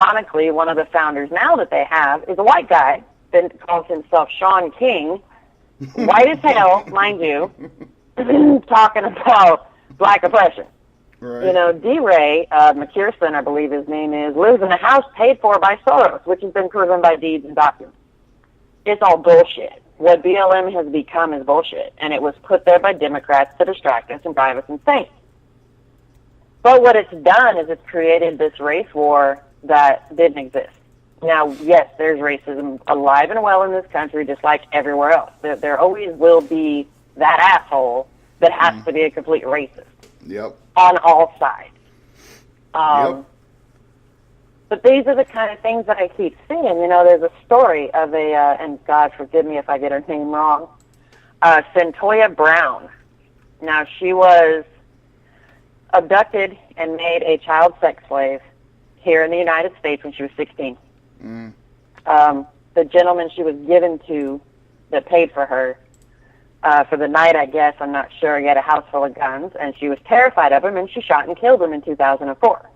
Ironically, one of the founders now that they have is a white guy that calls himself Sean King, white as hell, mind you, talking about black oppression. Right. You know, D-Ray McPherson, I believe his name is, lives in a house paid for by Soros, which has been proven by deeds and documents. It's all bullshit. What BLM has become is bullshit, and it was put there by Democrats to distract us and drive us insane. But what it's done is it's created this race war that didn't exist. Now, yes, there's racism alive and well in this country, just like everywhere else. There always will be that asshole that has to be a complete racist. Yep. On all sides. Yep. But these are the kind of things that I keep seeing. You know, there's a story of and God forgive me if I get her name wrong, Centoya Brown. Now, she was abducted and made a child sex slave here in the United States when she was 16. The gentleman she was given to that paid for her for the night, I guess, I'm not sure, he had a house full of guns, and she was terrified of him, and she shot and killed him in 2004.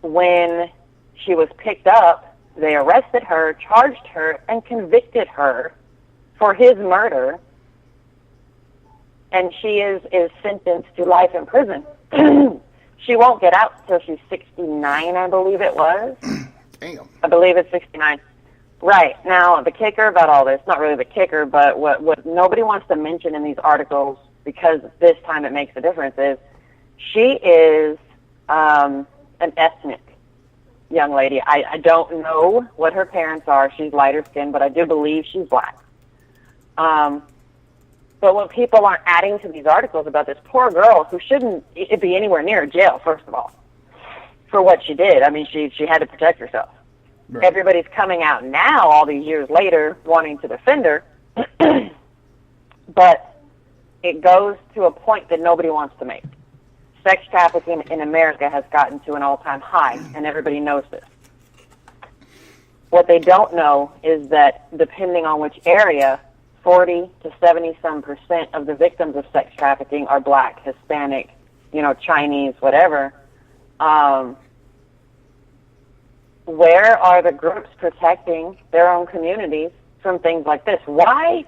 When she was picked up, they arrested her, charged her, and convicted her for his murder, and she is sentenced to life in prison. She won't get out until she's 69, I believe it was. Damn. I believe it's 69. Right. Now, the kicker about all this, not really the kicker, but what nobody wants to mention in these articles, because this time it makes a difference, is she is an ethnic young lady. I don't know what her parents are. She's lighter skinned, but I do believe she's black. But what people aren't adding to these articles about this poor girl who shouldn't be anywhere near jail, first of all, for what she did. I mean, she had to protect herself. Right. Everybody's coming out now, all these years later, wanting to defend her. But it goes to a point that nobody wants to make. Sex trafficking in America has gotten to an all-time high, and everybody knows this. What they don't know is that depending on which area, 40 to 70% of the victims of sex trafficking are black, Hispanic, you know, Chinese, whatever. Where are the groups protecting their own communities from things like this? Why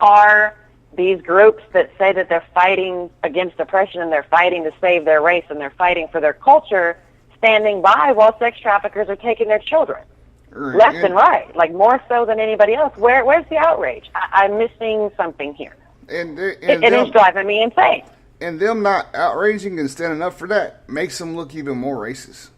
are these groups that say that they're fighting against oppression and they're fighting to save their race and they're fighting for their culture standing by while sex traffickers are taking their children? Left and right, like more so than anybody else. Where's the outrage? I'm missing something here. And it is driving me insane. And them not outraging and standing up for that makes them look even more racist.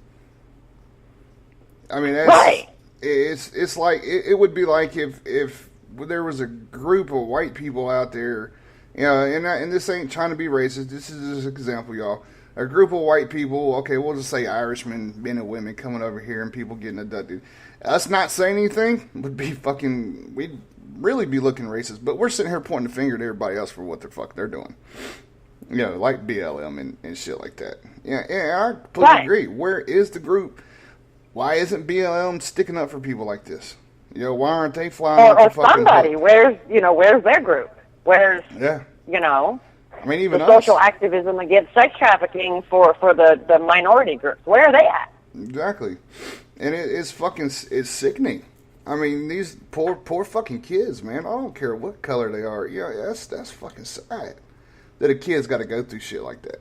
I mean, that's, right. It's like it would be like if there was a group of white people out there, you know, and this ain't trying to be racist. This is just an example, y'all. A group of white people, okay, we'll just say Irishmen, men and women coming over here and people getting abducted. Us not saying anything would be fucking, we'd really be looking racist. But we're sitting here pointing the finger at everybody else for what the fuck they're doing. You know, like BLM and shit like that. Yeah, I completely agree. Where is the group? Why isn't BLM sticking up for people like this? You know, why aren't they flying or somebody? Where's their group? Where's, you know, I mean, even the social activism against sex trafficking for the minority groups? Where are they at? Exactly. And it's sickening. I mean, these poor fucking kids, man. I don't care what color they are. Yeah, that's fucking sad that a kid's got to go through shit like that.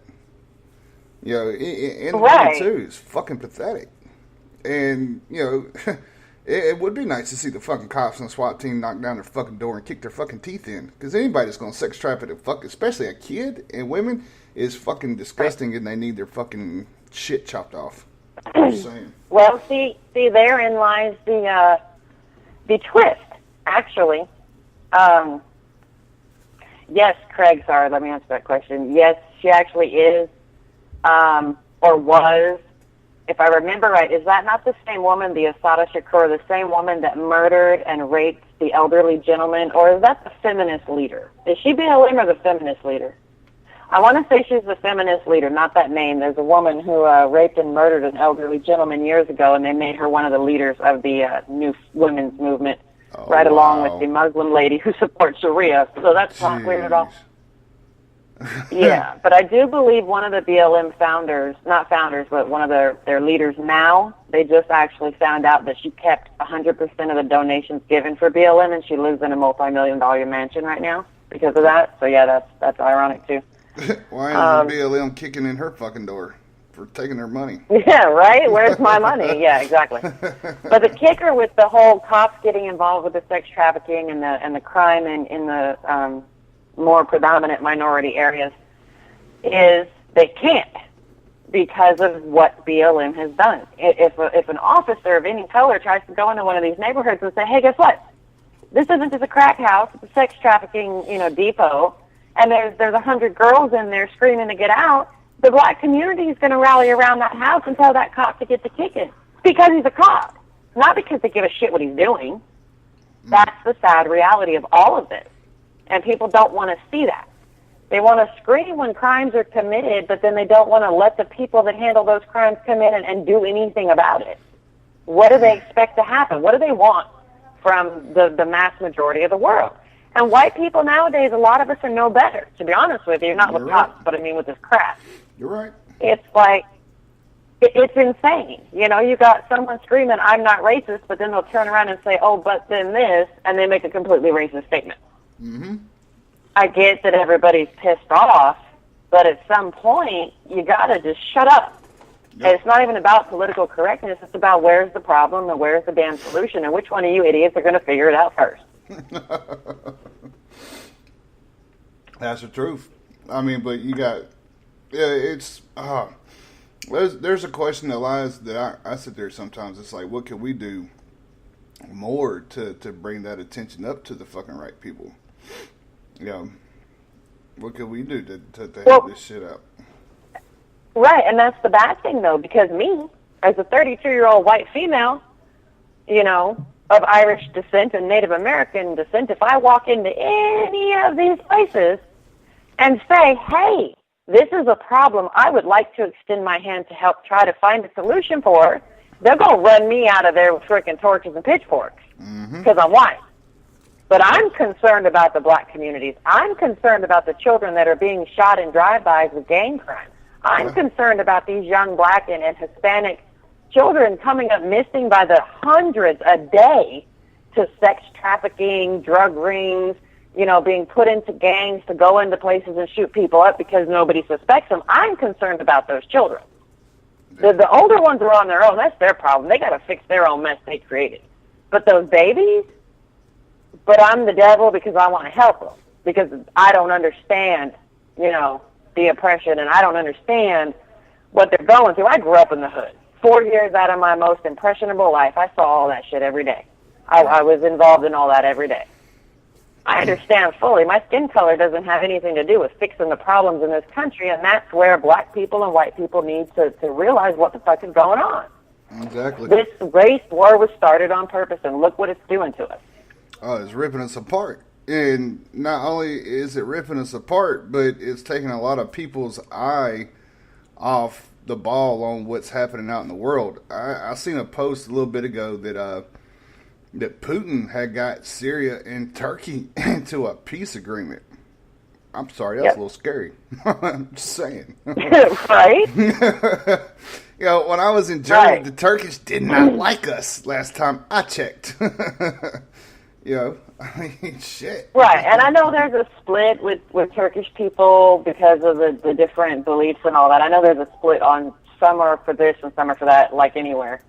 You know, and too, it's fucking pathetic. And, you know, it would be nice to see the fucking cops and the SWAT team knock down their fucking door and kick their fucking teeth in. Because anybody that's going to sex traffic especially a kid and women, is fucking disgusting, and they need their fucking shit chopped off. Just saying. Well, see, therein lies the twist, actually. Yes, Craig, sorry, let me answer that question. Yes, she actually is, or was, if I remember right, is that not the same woman, the Asada Shakur, the same woman that murdered and raped the elderly gentleman, or is that the feminist leader? Is she BLM or the feminist leader? I want to say she's the feminist leader, not that name. There's a woman who raped and murdered an elderly gentleman years ago, and they made her one of the leaders of the new women's movement, along with the Muslim lady who supports Sharia. So that's not clear at all. Yeah, but I do believe one of the BLM founders, not founders, but one of their leaders now, they just actually found out that she kept 100% of the donations given for BLM, and she lives in a multi-million-dollar mansion right now because of that. So yeah, that's ironic too. Why isn't the BLM kicking in her fucking door for taking her money? Yeah, right? Where's my money? Yeah, exactly. But the kicker with the whole cops getting involved with the sex trafficking and the crime in the more predominant minority areas is they can't because of what BLM has done. If an officer of any color tries to go into one of these neighborhoods and say, hey, guess what? This isn't just a crack house, it's a sex trafficking, depot, and there's 100 girls in there screaming to get out, the black community is going to rally around that house and tell that cop to get the kicking because he's a cop, not because they give a shit what he's doing. That's the sad reality of all of this. And people don't want to see that. They want to scream when crimes are committed, but then they don't want to let the people that handle those crimes come in and do anything about it. What do they expect to happen? What do they want from the mass majority of the world? And white people nowadays, a lot of us are no better, to be honest with you. Not with cops, but I mean with this crap. You're right. It's like, it's insane. You got someone screaming, I'm not racist, but then they'll turn around and say, oh, but then this, and they make a completely racist statement. Mm-hmm. I get that everybody's pissed off, but at some point, you got to just shut up. Yep. And it's not even about political correctness. It's about where's the problem and where's the damn solution, and which one of you idiots are going to figure it out first. That's the truth. I mean, but you got, it's, there's a question that lies that I sit there sometimes. It's like, what can we do more to bring that attention up to the fucking right people? What can we do to help this shit out? Right, and that's the bad thing, though, because me, as a 32-year-old white female, of Irish descent and Native American descent, if I walk into any of these places and say, hey, this is a problem I would like to extend my hand to help try to find a solution for, they're going to run me out of there with freaking torches and pitchforks because I'm white. But I'm concerned about the black communities. I'm concerned about the children that are being shot in drive-bys with gang crime. I'm concerned about these young black and Hispanic children coming up missing by the hundreds a day to sex trafficking, drug rings, being put into gangs to go into places and shoot people up because nobody suspects them. I'm concerned about those children. The older ones are on their own. That's their problem. They got to fix their own mess they created. But those babies, but I'm the devil because I want to help them because I don't understand, the oppression, and I don't understand what they're going through. I grew up in the hood. 4 years out of my most impressionable life, I saw all that shit every day. I was involved in all that every day. I understand fully. My skin color doesn't have anything to do with fixing the problems in this country, and that's where black people and white people need to realize what the fuck is going on. Exactly. This race war was started on purpose, and look what it's doing to us. Oh, it's ripping us apart. And not only is it ripping us apart, but it's taking a lot of people's eye off the ball on what's happening out in the world. I seen a post a little bit ago that Putin had got Syria and Turkey into a peace agreement. I'm sorry, that's a little scary. I'm just saying. Right? When I was in Germany, the Turkish did not like us last time I checked. I mean, shit. Right, and I know there's a split with Turkish people because of the different beliefs and all that. I know there's a split on some are for this and some are for that, like anywhere.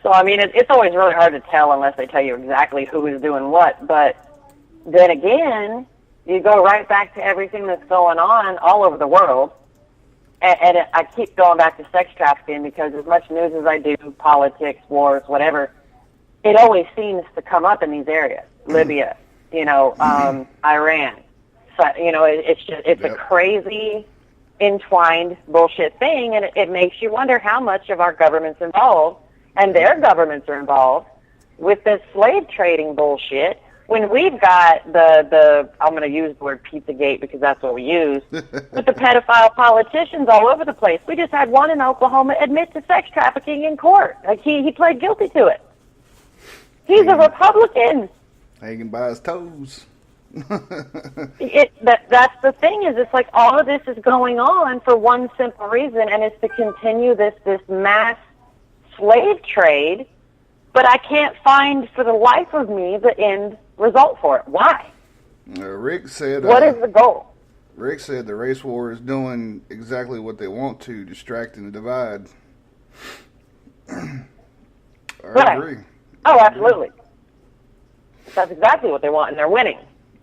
So, I mean, it's always really hard to tell unless they tell you exactly who is doing what. But then again, you go right back to everything that's going on all over the world. And I keep going back to sex trafficking because as much news as I do, politics, wars, whatever, it always seems to come up in these areas. Libya, Iran. So, it's a crazy, entwined bullshit thing, and it makes you wonder how much of our government's involved, and their governments are involved, with this slave trading bullshit, when we've got the I'm going to use the word Pizzagate because that's what we use, with the pedophile politicians all over the place. We just had one in Oklahoma admit to sex trafficking in court. Like, he pled guilty to it. He's a Republican. Hanging by his toes. That's the thing is, it's like all of this is going on for one simple reason, and it's to continue this mass slave trade. But I can't find for the life of me the end result for it. Why? Rick said, what is the goal? Rick said the race war is doing exactly what they want to, distract and divide. I agree. Oh, absolutely. That's exactly what they want, and they're winning.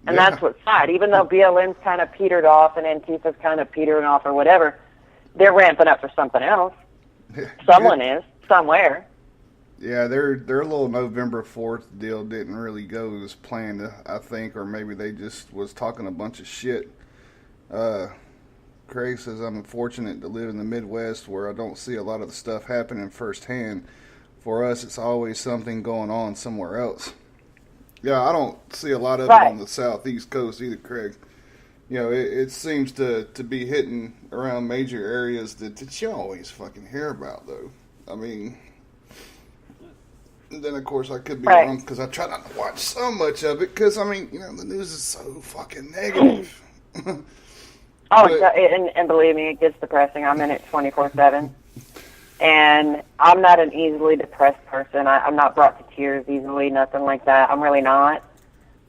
And that's what's sad. Even though BLM's kind of petered off and Antifa's kind of petering off or whatever, they're ramping up for something else. Someone is, somewhere. Yeah, their little November 4th deal didn't really go as planned, I think, or maybe they just was talking a bunch of shit. Craig says, I'm fortunate to live in the Midwest where I don't see a lot of the stuff happening firsthand. For us, it's always something going on somewhere else. Yeah, I don't see a lot of it on the southeast coast either, Craig. You know, it seems to be hitting around major areas that you always fucking hear about, though. I mean, and then, of course, I could be wrong because I try not to watch so much of it because, I mean, you know, the news is so fucking negative. And believe me, it gets depressing. I'm in it 24/7. And I'm not an easily depressed person. I'm not brought to tears easily, nothing like that. I'm really not.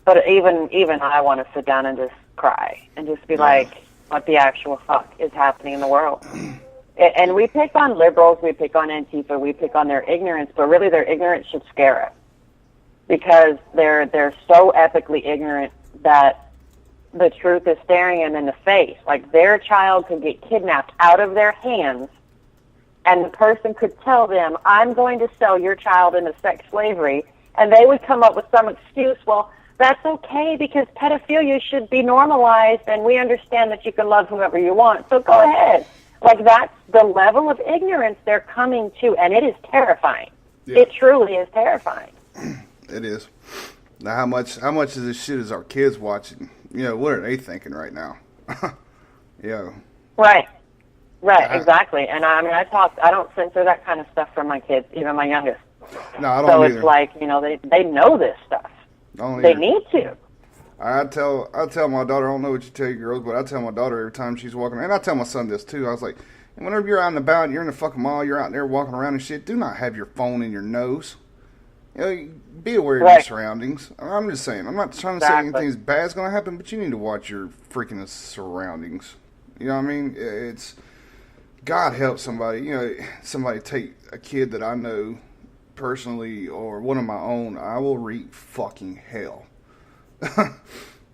But even I want to sit down and just cry and just be like, what the actual fuck is happening in the world? And we pick on liberals, we pick on Antifa, we pick on their ignorance, but really their ignorance should scare us because they're so epically ignorant that the truth is staring them in the face. Like their child could get kidnapped out of their hands, and the person could tell them, I'm going to sell your child into sex slavery, and they would come up with some excuse, well, that's okay because pedophilia should be normalized, and we understand that you can love whoever you want, so go ahead. Like, that's the level of ignorance they're coming to, and it is terrifying. Yeah. It truly is terrifying. It is. Now, how much of this shit is our kids watching? You know, what are they thinking right now? Yeah. Right, exactly. And I mean, I don't censor that kind of stuff from my kids, even my youngest. No, I don't So either. it's like, you know, they know this stuff. They need to. I tell my daughter, I don't know what you tell your girls, but I tell my daughter every time she's walking around, and I tell my son this too. I was like, whenever you're out and about, you're in the fucking mall, you're out there walking around and shit, do not have your phone in your nose. You know, be aware of your surroundings. I'm just saying, I'm not trying to say anything bad's going to happen, but you need to watch your freaking surroundings. You know what I mean? It's, God help somebody, you know, somebody take a kid that I know personally or one of my own, I will wreak fucking hell.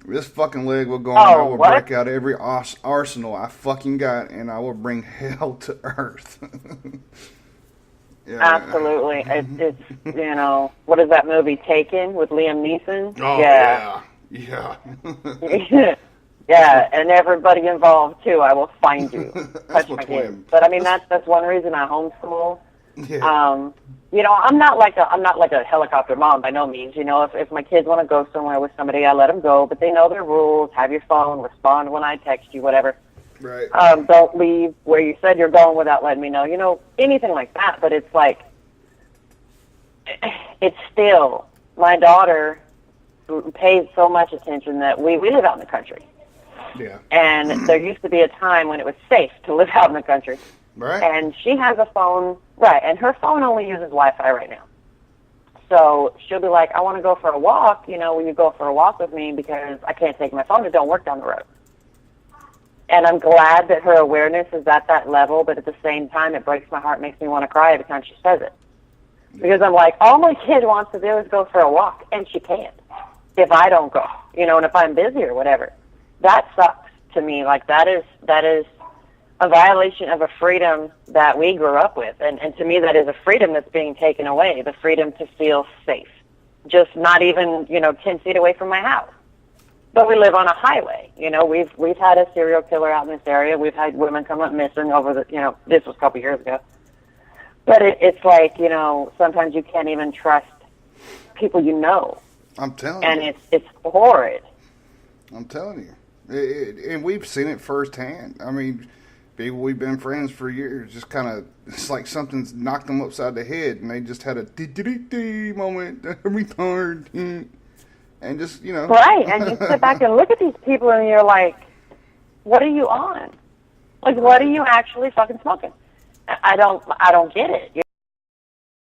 This fucking leg will go on. I will break out every arsenal I fucking got, and I will bring hell to earth. Yeah. Absolutely. It's, you know, what is that movie, Taken, with Liam Neeson? Oh, yeah. Yeah, and everybody involved, too. I will find you. Touch my kids. But, I mean, that's one reason I homeschool. Yeah. You know, I'm not like a helicopter mom by no means. You know, if my kids want to go somewhere with somebody, I let them go. But they know their rules. Have your phone. Respond when I text you. Whatever. Right. Don't leave where you said you're going without letting me know. You know, anything like that. But it's like, it's still, my daughter pays so much attention that we live out in the country. Yeah. And there used to be a time when it was safe to live out in the country. Right. And she has a phone, and her phone only uses Wi-Fi right now. So she'll be like, I want to go for a walk, you know, will you go for a walk with me because I can't take my phone, it don't work down the road. And I'm glad that her awareness is at that level, but at the same time, it breaks my heart, makes me want to cry every time she says it. Because I'm like, all my kid wants to do is go for a walk, and she can't if I don't go, you know, and if I'm busy or whatever. That sucks to me. Like, that is a violation of a freedom that we grew up with. And to me, that is a freedom that's being taken away, the freedom to feel safe. Just not even, 10 feet away from my house. But we live on a highway. You know, we've had a serial killer out in this area. We've had women come up missing over this was a couple years ago. But it's like, sometimes you can't even trust people you know. I'm telling you. And it's horrid. I'm telling you. And we've seen it firsthand. I mean, people we've been friends for years, just kind of, it's like something's knocked them upside the head, and they just had a dee-dee-dee moment, retard. and just, Right, and you sit back and look at these people, and you're like, what are you on? Like, what are you actually fucking smoking? I don't get it.